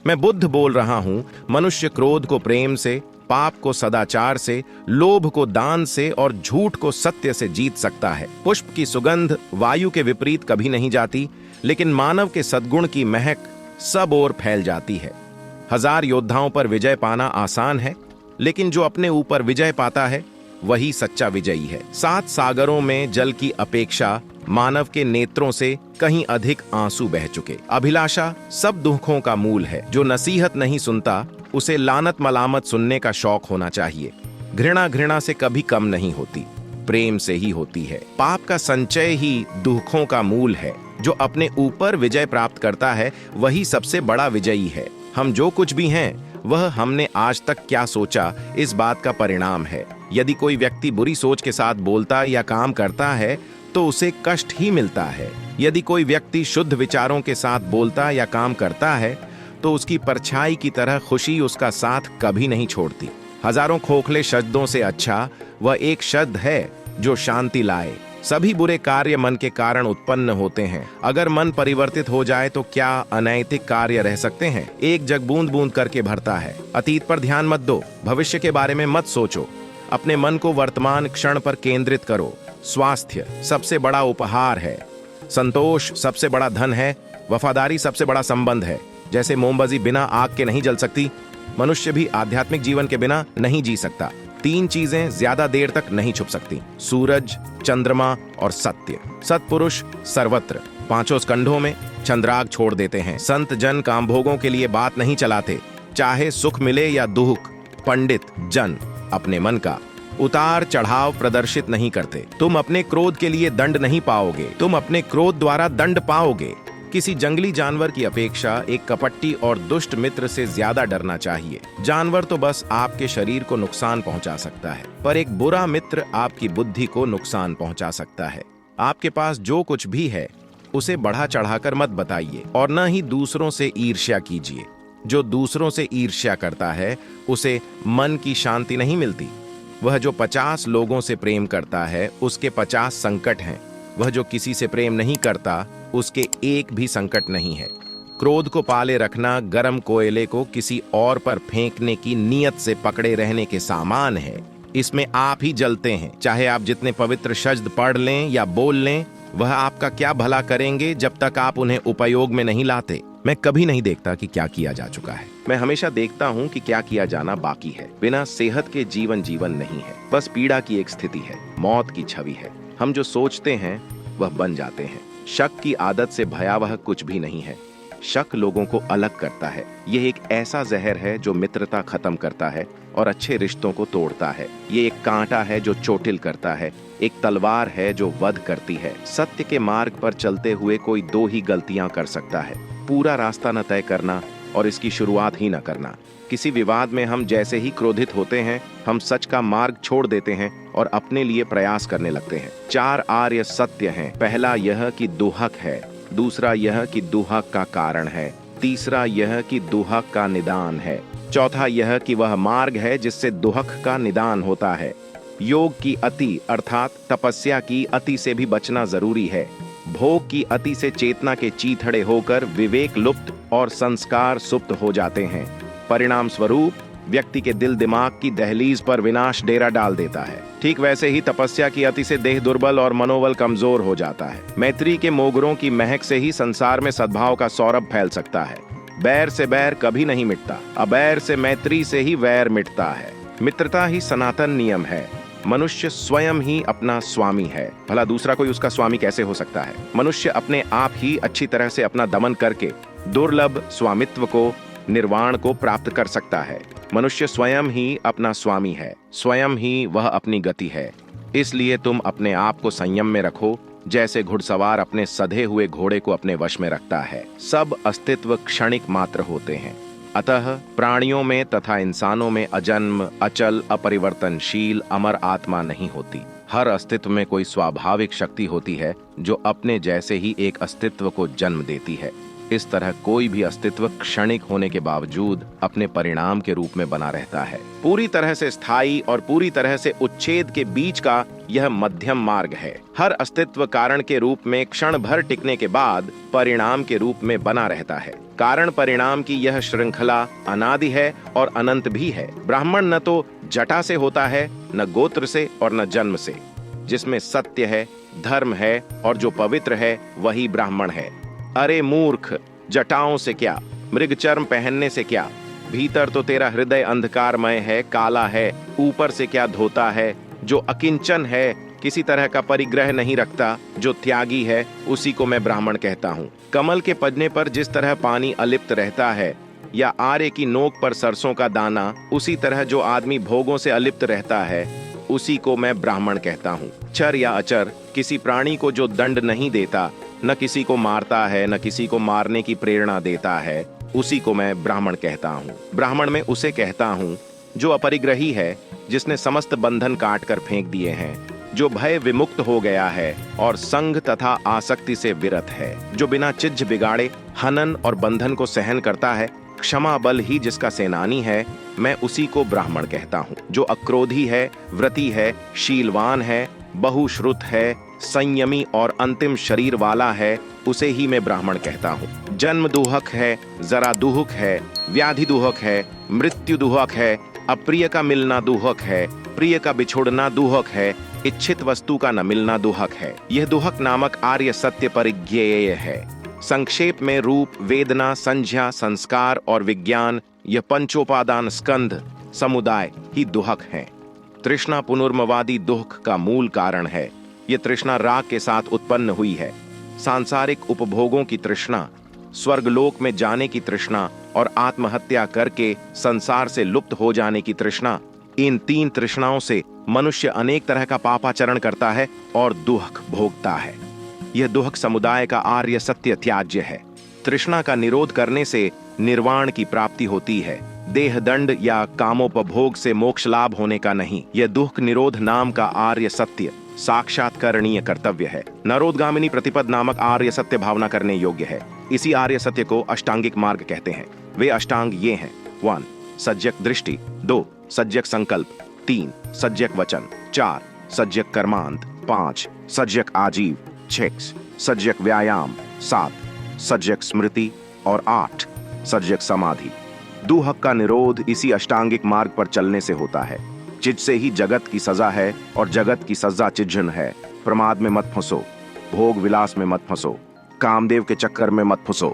मैं बुद्ध बोल रहा हूं। मनुष्य क्रोध को प्रेम से, पाप को सदाचार से, लोभ को दान से और झूठ को सत्य से जीत सकता है। पुष्प की सुगंध वायु के विपरीत कभी नहीं जाती, लेकिन मानव के सद्गुण की महक सब ओर फैल जाती है। 1000 योद्धाओं पर विजय पाना आसान है, लेकिन जो अपने ऊपर विजय पाता है वही सच्चा विजयी है। 7 सागरों में जल की अपेक्षा मानव के नेत्रों से कहीं अधिक आंसू बह चुके। अभिलाषा सब दुखों का मूल है। जो नसीहत नहीं सुनता उसे लानत मलामत सुनने का शौक होना चाहिए। घृणा से कभी कम नहीं होती, प्रेम से ही होती है। पाप का संचय ही दुखों का मूल है। जो अपने ऊपर विजय प्राप्त करता है वही सबसे बड़ा विजयी है। हम जो कुछ भी हैं वह हमने आज तक क्या सोचा इस बात का परिणाम है। यदि कोई व्यक्ति बुरी सोच के साथ बोलता या काम करता है तो उसे कष्ट ही मिलता है। यदि कोई व्यक्ति शुद्ध विचारों के साथ बोलता या काम करता है तो उसकी परछाई की तरह खुशी उसका साथ कभी नहीं छोड़ती। हजारों खोखले शब्दों से अच्छा वह एक शब्द है जो शांति लाए। सभी बुरे कार्य मन के कारण उत्पन्न होते हैं। अगर मन परिवर्तित हो जाए तो क्या अनैतिक कार्य रह सकते हैं? एक जग बूंद बूंद करके भरता है। अतीत पर ध्यान मत दो, भविष्य के बारे में मत सोचो। अपने मन को वर्तमान क्षण पर केंद्रित करो। स्वास्थ्य सबसे बड़ा उपहार है, संतोष सबसे बड़ा धन है, वफादारी सबसे बड़ा संबंध है। जैसे मोमबत्ती बिना आग के नहीं जल सकती, मनुष्य भी आध्यात्मिक जीवन के बिना नहीं जी सकता। 3 चीजें ज्यादा देर तक नहीं छुप सकती, सूरज, चंद्रमा और सत्य। सत्पुरुष सर्वत्र 5 स्कंधों में चंद्राग छोड़ देते हैं। संत जन कामभोगों के लिए बात नहीं चलाते, चाहे सुख मिले या दुख। पंडित जन अपने मन का उतार चढ़ाव प्रदर्शित नहीं करते। तुम अपने क्रोध के लिए दंड नहीं पाओगे, तुम अपने क्रोध द्वारा दंड पाओगे। किसी जंगली जानवर की अपेक्षा एक कपटी और दुष्ट मित्र से ज्यादा डरना चाहिए। जानवर तो बस आपके शरीर को नुकसान पहुंचा सकता है, पर एक बुरा मित्र आपकी बुद्धि को नुकसान पहुंचा सकता है। आपके पास जो कुछ भी है उसे बढ़ा चढ़ाकर मत बताइए और न ही दूसरों से ईर्ष्या कीजिए। जो दूसरों से ईर्ष्या करता है उसे मन की शांति नहीं मिलती। वह जो 50 लोगों से प्रेम करता है उसके 50 संकट हैं। वह जो किसी से प्रेम नहीं करता उसके एक भी संकट नहीं है। क्रोध को पाले रखना गर्म कोयले को किसी और पर फेंकने की नीयत से पकड़े रहने के समान है। इसमें आप ही जलते हैं। चाहे आप जितने पवित्र शब्द पढ़ लें या बोल लें, वह आपका क्या भला करेंगे जब तक आप उन्हें उपयोग में नहीं लाते। मैं कभी नहीं देखता कि क्या किया जा चुका है, मैं हमेशा देखता हूं कि क्या किया जाना बाकी है। बिना सेहत के जीवन नहीं है, बस पीड़ा की एक स्थिति है, मौत की छवि है। हम जो सोचते हैं वह बन जाते हैं। शक की आदत से भयावह कुछ भी नहीं है। शक लोगों को अलग करता है। यह एक ऐसा जहर है जो मित्रता खत्म करता है और अच्छे रिश्तों को तोड़ता है। ये एक कांटा है जो चोटिल करता है, एक तलवार है जो वध करती है। सत्य के मार्ग पर चलते हुए कोई 2 ही गलतियां कर सकता है, पूरा रास्ता न तय करना और इसकी शुरुआत ही न करना। किसी विवाद में हम जैसे ही क्रोधित होते हैं, हम सच का मार्ग छोड़ देते हैं और अपने लिए प्रयास करने लगते हैं। 4 आर्य सत्य हैं। पहला यह कि दुहक है, दूसरा यह कि दुहक का कारण है, तीसरा यह कि दुहक का निदान है, चौथा यह कि वह मार्ग है जिससे दुहक का निदान होता है। योग की अति अर्थात तपस्या की अति से भी बचना जरूरी है। भोग की अति से चेतना के चीथड़े होकर विवेक लुप्त और संस्कार सुप्त हो जाते हैं। परिणाम स्वरूप व्यक्ति के दिल दिमाग की दहलीज पर विनाश डेरा डाल देता है। ठीक वैसे ही तपस्या की अति से देह दुर्बल और मनोबल कमजोर हो जाता है। मैत्री के मोगरों की महक से ही संसार में सद्भाव का सौरभ फैल सकता है। बैर से बैर कभी नहीं मिटता, अबैर से मैत्री से ही वैर मिटता है। मित्रता ही सनातन नियम है। मनुष्य स्वयं ही अपना स्वामी है, भला दूसरा कोई उसका स्वामी कैसे हो सकता है? मनुष्य अपने आप ही अच्छी तरह से अपना दमन करके दुर्लभ स्वामित्व को, निर्वाण को प्राप्त कर सकता है। मनुष्य स्वयं ही अपना स्वामी है, स्वयं ही वह अपनी गति है। इसलिए तुम अपने आप को संयम में रखो, जैसे घुड़सवार अपने सधे हुए घोड़े को अपने वश में रखता है। सब अस्तित्व क्षणिक मात्र होते हैं, अतः प्राणियों में तथा इंसानों में अजन्म, अचल, अपरिवर्तनशील, अमर आत्मा नहीं होती। हर अस्तित्व में कोई स्वाभाविक शक्ति होती है जो अपने जैसे ही एक अस्तित्व को जन्म देती है। इस तरह कोई भी अस्तित्व क्षणिक होने के बावजूद अपने परिणाम के रूप में बना रहता है। पूरी तरह से स्थायी और पूरी तरह से उच्छेद के बीच का यह मध्यम मार्ग है। हर अस्तित्व कारण के रूप में क्षण भर टिकने के बाद परिणाम के रूप में बना रहता है। कारण परिणाम की यह श्रृंखला अनादि है और अनंत भी है। ब्राह्मण न तो जटा से होता है, न गोत्र से और न जन्म से। जिसमें सत्य है, धर्म है और जो पवित्र है वही ब्राह्मण है। अरे मूर्ख, जटाओं से क्या, मृगचर्म पहनने से क्या? भीतर तो तेरा हृदय अंधकारमय है, काला है, ऊपर से क्या धोता है? जो अकिंचन है, किसी तरह का परिग्रह नहीं रखता, जो त्यागी है, उसी को मैं ब्राह्मण कहता हूँ। कमल के पन्ने पर जिस तरह पानी अलिप्त रहता है या आरे की नोक पर सरसों का दाना, उसी तरह जो आदमी भोगों से अलिप्त रहता है, उसी को मैं ब्राह्मण कहता हूँ। चर या अचर, किसी प्राणी को जो दंड नहीं देता, न किसी को मारता है, न किसी को मारने की प्रेरणा देता है, उसी को मैं ब्राह्मण कहता हूँ। ब्राह्मण में उसे कहता हूँ जो अपरिग्रही है, जिसने समस्त बंधन काट कर फेंक दिए हैं, जो भय विमुक्त हो गया है और संग तथा आसक्ति से विरत है, जो बिना चिज्ज बिगाड़े हनन और बंधन को सहन करता है, क्षमा बल ही जिसका सेनानी है, मैं उसी को ब्राह्मण कहता हूँ। जो अक्रोधी है, व्रती है, शीलवान है, बहुश्रुत है, संयमी और अंतिम शरीर वाला है, उसे ही मैं ब्राह्मण कहता हूँ। जन्म दुहक है, जरा दुहक है, व्याधि दुहक है, मृत्यु दुहक है, अप्रिय का मिलना दुहक है, प्रिय का बिछुड़ना दुहक है, इच्छित वस्तु का न मिलना दुहक है। यह दुहक नामक आर्य सत्य परिज्ञेय है। संक्षेप में रूप, वेदना, संज्ञा, संस्कार और विज्ञान, यह पंचोपादान स्कंध समुदाय ही दुहक हैं। तृष्णा पुनर्मवादी दुख का मूल कारण है। यह तृष्णा राग के साथ उत्पन्न हुई है। सांसारिक उपभोगों की तृष्णा, स्वर्गलोक में जाने की तृष्णा और आत्महत्या करके संसार से लुप्त हो जाने की तृष्णा, इन तीन तृष्णाओं से मनुष्य अनेक तरह का पापाचरण करता है और दुख भोगता है। यह दुहक समुदाय का आर्य सत्य त्याज्य है। तृष्णा का निरोध करने से निर्वाण की प्राप्ति होती है, देह दंड या कामोपभोग से मोक्ष लाभ होने का नहीं। यह दुख निरोध नाम का आर्य सत्य साक्षात्करणीय कर्तव्य है। नरोदगामिनी प्रतिपद नामक आर्य सत्य भावना करने योग्य है। इसी आर्य सत्य को अष्टांगिक मार्ग कहते हैं। वे अष्टांग ये हैं: 1. सज्जक दृष्टि, 2. सज्जक संकल्प, 3. सज्जक वचन, 4. सज्जक कर्मांत, 5. सज्जक आजीव, 6. सज्जक व्यायाम, 7. सज्जक स्मृति और 8. सज्जक समाधि। दुहक का निरोध इसी अष्टांगिक मार्ग पर चलने से होता है। चिज से ही जगत की सजा है और जगत की सजा चिज्जन है। प्रमाद में मत फंसो, भोग विलास में मत फंसो, कामदेव के चक्कर में मत फंसो।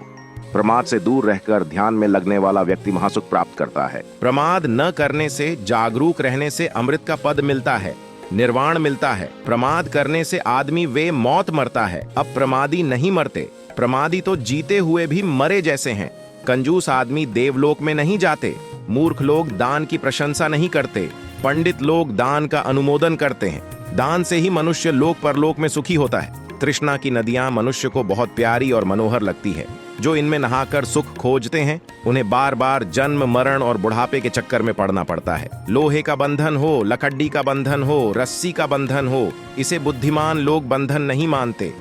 प्रमाद से दूर रहकर ध्यान में लगने वाला व्यक्ति महासुख प्राप्त करता है। प्रमाद न करने से, जागरूक रहने से अमृत का पद मिलता है, निर्वाण मिलता है। प्रमाद करने से आदमी वे मौत मरता है। अब प्रमादी नहीं मरते। प्रमादी तो जीते हुए भी मरे जैसे हैं। कंजूस आदमी देवलोक में नहीं जाते। मूर्ख लोग दान की प्रशंसा नहीं करते। पंडित लोग दान का अनुमोदन करते हैं। दान से ही मनुष्य लोक परलोक में सुखी होता है। तृष्णा की नदियां मनुष्य को बहुत प्यारी और मनोहर लगती है। जो इनमें नहाकर सुख खोजते हैं, उन्हें बार बार जन्म, मरण और बुढ़ापे के चक्कर में पड़ना पड़ता है। लोहे का बंधन हो, लकड़ी का बंधन हो, रस्सी का बंधन हो, इसे बुद्धिमान लोग बंधन नहीं मानते।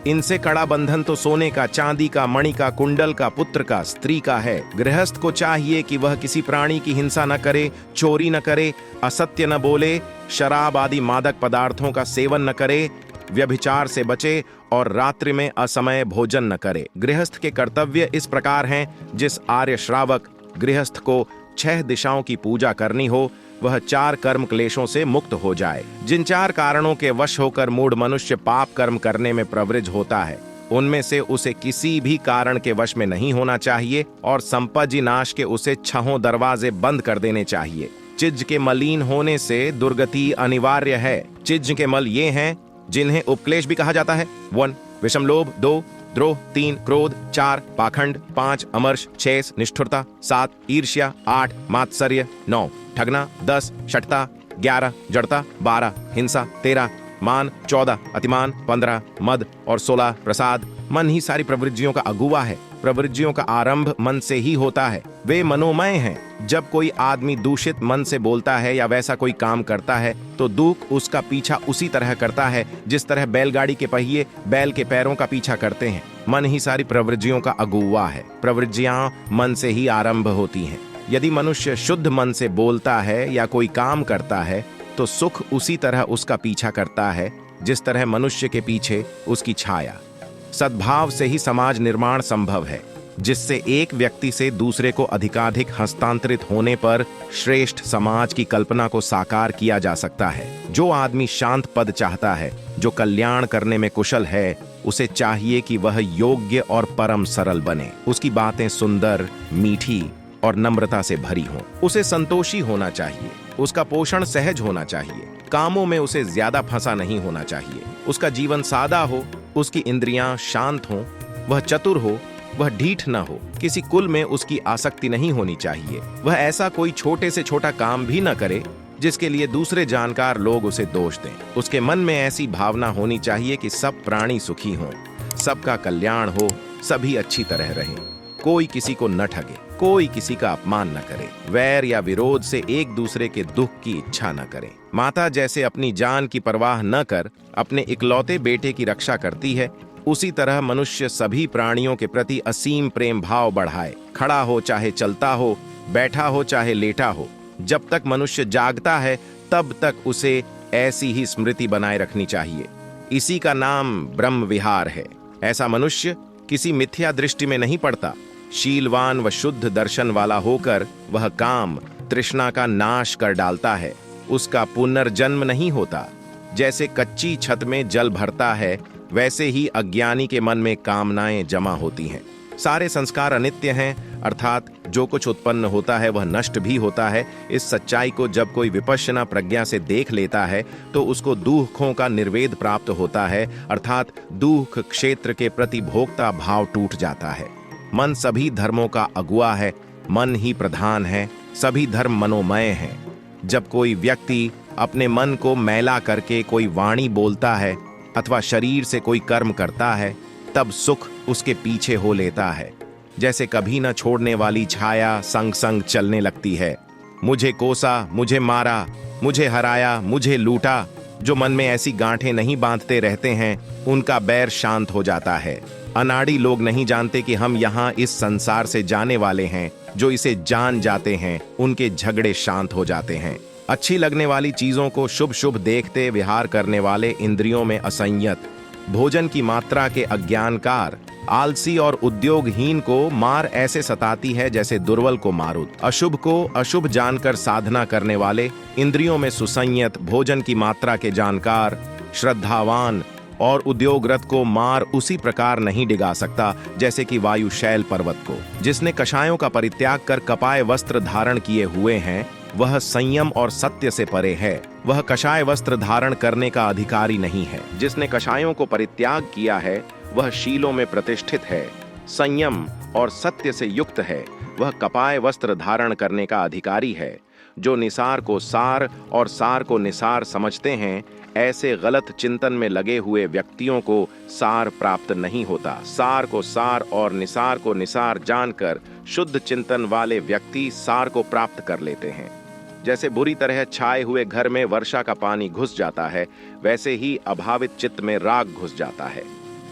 इनसे कड़ा बंधन तो सोने का, चांदी का, मणि का, कुंडल का, पुत्र का, स्त्री का है। गृहस्थ को चाहिए कि वह किसी प्राणी की हिंसा न करे, चोरी न करे, असत्य न बोले, शराब आदि मादक पदार्थों का सेवन न करे, व्यभिचार से बचे और रात्रि में असमय भोजन न करे। गृहस्थ के कर्तव्य इस प्रकार हैं: जिस आर्य श्रावक गृहस्थ को 6 दिशाओं की पूजा करनी हो, वह 4 कर्म क्लेशों से मुक्त हो जाए। जिन 4 कारणों के वश होकर मूढ़ मनुष्य पाप कर्म करने में प्रवृत्त होता है, उनमें से उसे किसी भी कारण के वश में नहीं होना चाहिए और संपत्ति नाश के उसे 6 दरवाजे बंद कर देने चाहिए। चिज्ज के मलिन होने से दुर्गति अनिवार्य है। चिज्ज के मल ये हैं जिन्हें उपक्लेश भी कहा जाता है: 1. विषम लोभ, 2. द्रोह, 3. क्रोध, 4. पाखंड, 5. अमर्ष, 6. निष्ठुरता, 7. ईर्ष्या, 8. मात्सर्य, 9. ठगना, 10. शठता, 11. जड़ता, 12. हिंसा, 13. मान, 14. अतिमान, 15. मद और 16. प्रसाद। मन ही सारी प्रवृत्तियों का अगुवा है। प्रवृत्तियों का आरंभ मन से ही होता है, वे मनोमय हैं। जब कोई आदमी दूषित मन से बोलता है या वैसा कोई काम करता है तो दुख उसका पीछा उसी तरह करता है जिस तरह बैलगाड़ी के पहिए बैल के पैरों का पीछा करते हैं। मन ही सारी प्रवृत्तियों का अगुवा है। प्रवृत्तियां मन से ही आरंभ होती हैं। यदि मनुष्य शुद्ध मन से बोलता है या कोई काम करता है तो सुख उसी तरह उसका पीछा करता है जिस तरह मनुष्य के पीछे उसकी छाया। सद्भाव से ही समाज निर्माण संभव है, जिससे एक व्यक्ति से दूसरे को अधिकाधिक हस्तांतरित होने पर श्रेष्ठ समाज की कल्पना को साकार किया जा सकता है। जो आदमी शांत पद चाहता है, जो कल्याण करने में कुशल है, उसे चाहिए कि वह योग्य और परम सरल बने। उसकी बातें सुंदर, मीठी और नम्रता से भरी हों। उसे संतोषी होना चाहिए। उसका पोषण सहज होना चाहिए। कामों में उसे ज्यादा फंसा नहीं होना चाहिए। उसका जीवन सादा हो, उसकी इंद्रियां शांत हों, वह चतुर हो, वह ढीठ न हो। किसी कुल में उसकी आसक्ति नहीं होनी चाहिए। वह ऐसा कोई छोटे से छोटा काम भी न करे जिसके लिए दूसरे जानकार लोग उसे दोष दें। उसके मन में ऐसी भावना होनी चाहिए कि सब प्राणी सुखी हों, सबका कल्याण हो, सभी अच्छी तरह रहें, कोई किसी को न ठगे, कोई किसी का अपमान न करे, वैर या विरोध से एक दूसरे के दुख की इच्छा न करे। माता जैसे अपनी जान की परवाह न कर अपने इकलौते बेटे की रक्षा करती है, उसी तरह मनुष्य सभी प्राणियों के प्रति असीम प्रेम भाव बढ़ाए। खड़ा हो चाहे चलता हो, बैठा हो चाहे लेटा हो, जब तक मनुष्य जागता है तब तक उसे ऐसी ही स्मृति बनाए रखनी चाहिए। इसी का नाम ब्रह्म विहार है। ऐसा मनुष्य किसी मिथ्या दृष्टि में नहीं पड़ता। शीलवान व शुद्ध दर्शन वाला होकर वह काम तृष्णा का नाश कर डालता है। उसका पुनर्जन्म नहीं होता। जैसे कच्ची छत में जल भरता है, वैसे ही अज्ञानी के मन में कामनाएं जमा होती हैं। सारे संस्कार अनित्य हैं, अर्थात जो कुछ उत्पन्न होता है वह नष्ट भी होता है। इस सच्चाई को जब कोई विपश्यना प्रज्ञा से देख लेता है तो उसको दुखों का निर्वेद प्राप्त होता है, अर्थात दुख क्षेत्र के प्रति भोक्ता भाव टूट जाता है। मन सभी धर्मों का अगुआ है, मन ही प्रधान है, सभी धर्म मनोमय हैं। जब कोई व्यक्ति अपने मन को मैला करके कोई वाणी बोलता है अथवा शरीर से कोई कर्म करता है, तब सुख उसके पीछे हो लेता है। जैसे कभी न छोड़ने वाली छाया संग संग चलने लगती है। मुझे कोसा, मुझे मारा, मुझे हराया, मुझे लूटा। जो मन में ऐसी गांठें नहीं बांधते रहते हैं, उनका बैर शांत हो जाता है। अनाड़ी लोग नहीं जानते कि हम यहाँ इस संसार से जाने वाले हैं। जो इसे जान जाते हैं, उनके झगड़े शांत हो जाते हैं। अच्छी लगने वाली चीजों को शुभ शुभ देखते विहार करने वाले इंद्रियों में असंयत, भोजन की मात्रा के अज्ञानकार, आलसी और उद्योगहीन को मार ऐसे सताती है जैसे दुर्बल को मारुत। अशुभ को अशुभ जानकर साधना करने वाले, इंद्रियों में सुसंयत, भोजन की मात्रा के जानकार, श्रद्धावान और उद्योगरत को मार उसी प्रकार नहीं डिगा सकता जैसे कि वायु शैल पर्वत को। जिसने कषायों का परित्याग कर कपाय वस्त्र धारण किए हुए हैं, वह संयम और सत्य से परे है। वह कषाय वस्त्र धारण करने का अधिकारी नहीं है। जिसने कषायों को परित्याग किया है, वह शीलों में प्रतिष्ठित है, संयम और सत्य से युक्त है। वह कपाय वस्त्र धारण करने का अधिकारी है। जो निसार को सार और सार को निसार समझते हैं, ऐसे गलत चिंतन में लगे हुए व्यक्तियों को सार प्राप्त नहीं होता। सार को सार और निसार को निसार जानकर शुद्ध चिंतन वाले व्यक्ति सार को प्राप्त कर लेते हैं। जैसे बुरी तरह छाए हुए घर में वर्षा का पानी घुस जाता है, वैसे ही अभावित चित्त में राग घुस जाता है।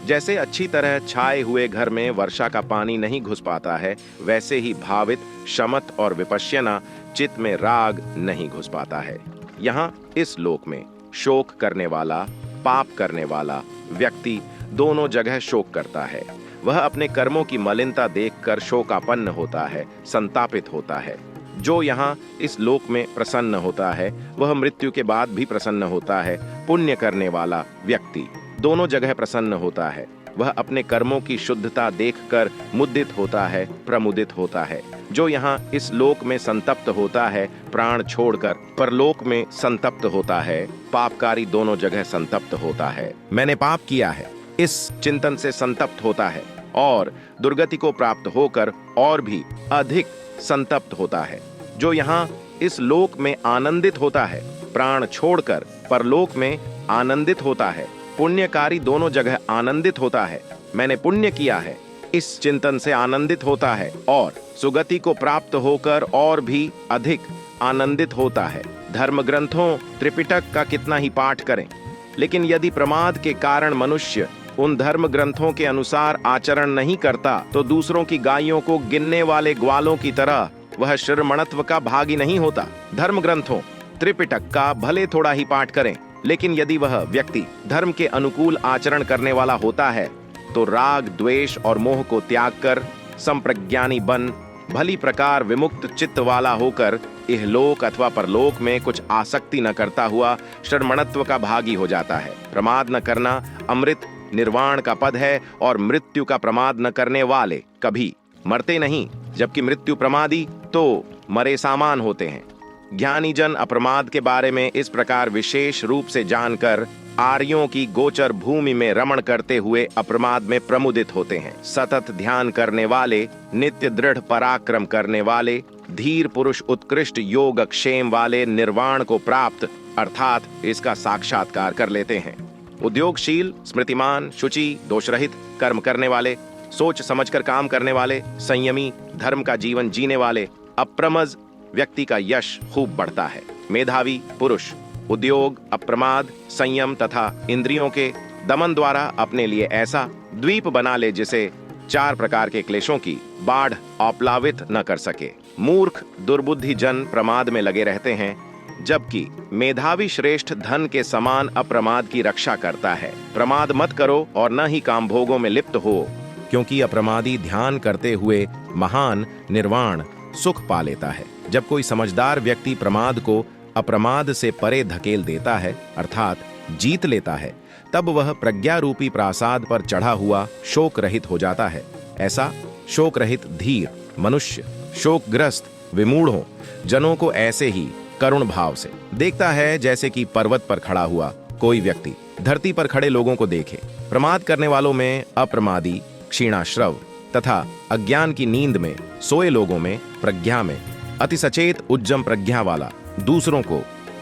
जैसे अच्छी तरह छाए हुए घर में वर्षा का पानी नहीं घुस पाता है, वैसे ही भावित, शमत और विपश्यना चित्त में राग नहीं घुस पाता है। यहाँ इस लोक में शोक करने वाला, पाप करने वाला व्यक्ति दोनों जगह शोक करता है। वह अपने कर्मों की मलिनता देखकर शोकापन्न होता है, संतापित होता है। जो यहाँ इस लोक में प्रसन्न होता है, वह मृत्यु के बाद भी प्रसन्न होता है। पुण्य करने वाला व्यक्ति दोनों जगह प्रसन्न होता है। वह अपने कर्मों की शुद्धता देखकर मुदित होता है, प्रमुदित होता है। जो यहाँ इस लोक में संतप्त होता है, प्राण छोड़कर परलोक में संतप्त होता है। पापकारी दोनों जगह संतप्त होता है। मैंने पाप किया है, इस चिंतन से संतप्त होता है और दुर्गति को प्राप्त होकर और भी अधिक संतप्त होता है। जो यहाँ इस लोक में आनंदित होता है, प्राण छोड़कर परलोक में आनंदित होता है। पुण्यकारी दोनों जगह आनंदित होता है। मैंने पुण्य किया है, इस चिंतन से आनंदित होता है और सुगति को प्राप्त होकर और भी अधिक आनंदित होता है। धर्म ग्रंथों त्रिपिटक का कितना ही पाठ करें, लेकिन यदि प्रमाद के कारण मनुष्य उन धर्म ग्रंथों के अनुसार आचरण नहीं करता तो दूसरों की गायों को गिनने वाले ग्वालों की तरह वह श्रमणत्व का भागी नहीं होता। धर्म ग्रंथों त्रिपिटक का भले थोड़ा ही पाठ करें, लेकिन यदि वह व्यक्ति धर्म के अनुकूल आचरण करने वाला होता है तो राग द्वेष और मोह को त्याग कर संप्रज्ञानी बन भली प्रकार विमुक्त चित्त वाला होकर इहलोक अथवा परलोक में कुछ आसक्ति न करता हुआ श्रमणत्व का भागी हो जाता है। प्रमाद न करना अमृत निर्वाण का पद है और मृत्यु का प्रमाद न करने वाले कभी मरते नहीं, जबकि मृत्यु प्रमादी तो मरे सामान होते हैं। ज्ञानी जन अप्रमाद के बारे में इस प्रकार विशेष रूप से जानकर आर्यों की गोचर भूमि में रमण करते हुए अप्रमाद में प्रमुदित होते हैं। सतत ध्यान करने वाले, नित्य दृढ़ पराक्रम करने वाले, धीर पुरुष उत्कृष्ट योग क्षेम वाले निर्वाण को प्राप्त अर्थात इसका साक्षात्कार कर लेते हैं। उद्योगशील, स्मृतिमान, शुचि, दोषरहित कर्म करने वाले, सोच समझकर काम करने वाले, संयमी, धर्म का जीवन जीने वाले, अप्रमज व्यक्ति का यश खूब बढ़ता है। मेधावी पुरुष उद्योग, अप्रमाद, संयम तथा इंद्रियों के दमन द्वारा अपने लिए ऐसा द्वीप बना ले जिसे 4 प्रकार के क्लेशों की बाढ़ अपलावित न कर सके। मूर्ख दुर्बुद्धि जन प्रमाद में लगे रहते हैं, जबकि मेधावी श्रेष्ठ धन के समान अप्रमाद की रक्षा करता है। प्रमाद मत करो और न ही काम भोगों में लिप्त हो, क्योंकि अप्रमादी ध्यान करते हुए महान निर्वाण सुख पा लेता है। जब कोई समझदार व्यक्ति प्रमाद को अप्रमाद से परे धकेल देता है अर्थात जीत लेता है, तब वह प्रज्ञा रूपी प्रासाद पर चढ़ा हुआ शोक रहित हो जाता है। ऐसा शोक रहित धीर मनुष्य शोकग्रस्त विमूढ़ों जनों को ऐसे ही करुण भाव से देखता है जैसे कि पर्वत पर खड़ा हुआ कोई व्यक्ति धरती पर खड़े लोगों को देखे। प्रमाद करने वालों में अप्रमादी, क्षीणाश्रव तथा अज्ञान की नींद में सोए लोगों में प्रज्ञा में अति सचेत उज्जम प्रज्ञा वाला दूसरों को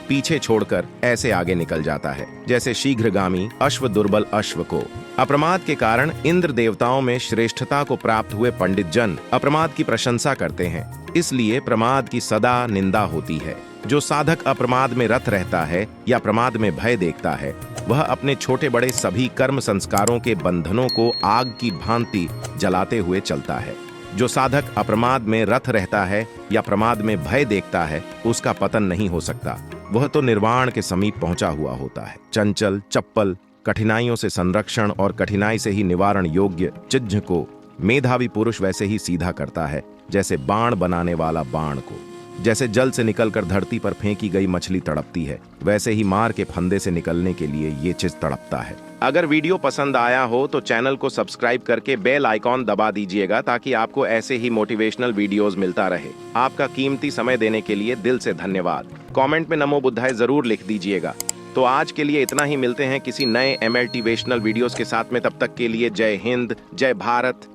पीछे छोड़कर ऐसे आगे निकल जाता है जैसे शीघ्रगामी अश्व दुर्बल अश्व को। अप्रमाद के कारण इंद्र देवताओं में श्रेष्ठता को प्राप्त हुए पंडित जन अप्रमाद की प्रशंसा करते हैं, इसलिए प्रमाद की सदा निंदा होती है। जो साधक अप्रमाद में रत रहता है या प्रमाद में भय देखता है, वह अपने छोटे बड़े सभी कर्म संस्कारों के बंधनों को आग की भांति जलाते हुए चलता है। जो साधक अप्रमाद में रत रहता है या प्रमाद में भय देखता है, उसका पतन नहीं हो सकता, वह तो निर्वाण के समीप पहुंचा हुआ होता है। चंचल, चप्पल, कठिनाइयों से संरक्षण और कठिनाई से ही निवारण योग्य चिह्न को मेधावी पुरुष वैसे ही सीधा करता है जैसे बाण बनाने वाला बाण को। जैसे जल से निकलकर धरती पर फेंकी गई मछली तड़पती है, वैसे ही मार के फंदे से निकलने के लिए ये चीज तड़पता है। अगर वीडियो पसंद आया हो तो चैनल को सब्सक्राइब करके बेल आइकॉन दबा दीजिएगा ताकि आपको ऐसे ही मोटिवेशनल वीडियोस मिलता रहे। आपका कीमती समय देने के लिए दिल से धन्यवाद। कमेंट में नमो बुद्धाय जरूर लिख दीजिएगा। तो आज के लिए इतना ही, मिलते हैं किसी नए मोटिवेशनल वीडियोस के साथ में। तब तक के लिए जय हिंद, जय भारत।